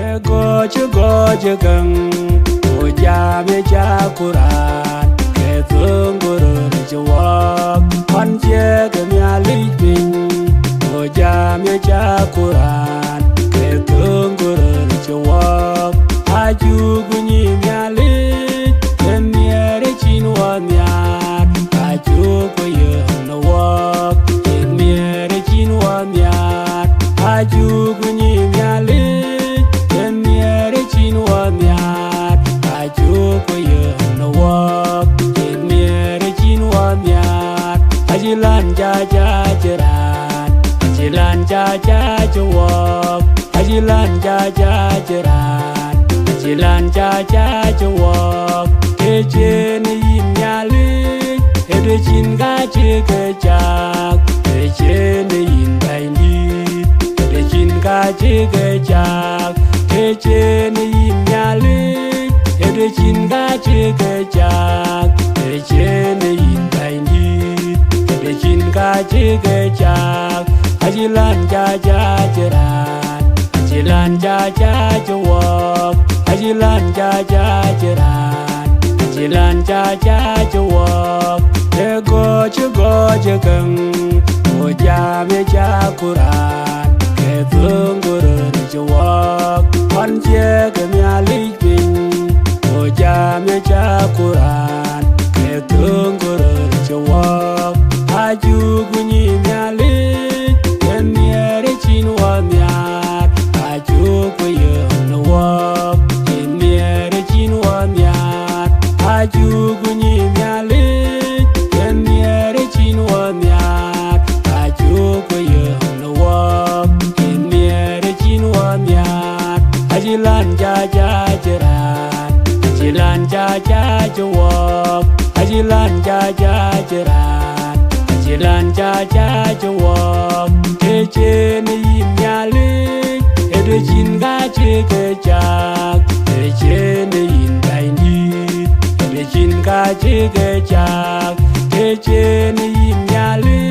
goje gang o jame ja kuran ke tunguru jawab on je gami alipin o jame ja kuran ke tunguru jawab aju bunyi nyali kemiere chinwa nyar aju koye nawak kemiere chinwa nyar aju bunyi nyali Ajilan jaja jeran, ajilan jaja jawab, ajilan jaja jeran, ajilan jaja jawab. Kece ni nyali, edecin gaje kejak, kece ni baindi, edecin gaje kejak, kece ni nyali, edecin gaje kejak, kece ni baindi. Gaji gejak, ajilan jaja jeran, ajilan jaja jawab, ajilan jaja jeran, ajilan jaja jawab. Goje gang, o jame ja kuran, ke tunguru jawab, on je gami alipin, o jame ja kuran, ke tunguru jawab. Aju bunyi nyali kemiere chinwa nyar aju koye nawak kemiere chinwa nyar aju bunyi nyali kemiere chinwa nyar aju koye nawak kemiere chinwa nyar ajilan jaja jeran ajilan jaja jawab ajilan jaja jeran ajilan jaja jawab. Kece ni nyali edecin gaje kejak, kece ni baindi edecin gaje kejak, kece ni nyali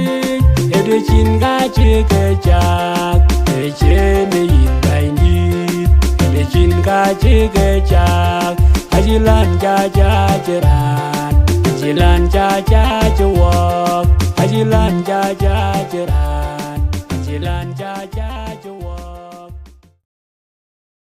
edecin gaje kejak, kece ni baindi edecin gaje kejak. Ajilan jaja jeran, ajilan jaja jawab, ajilan jaja jeran, ajilan jaja.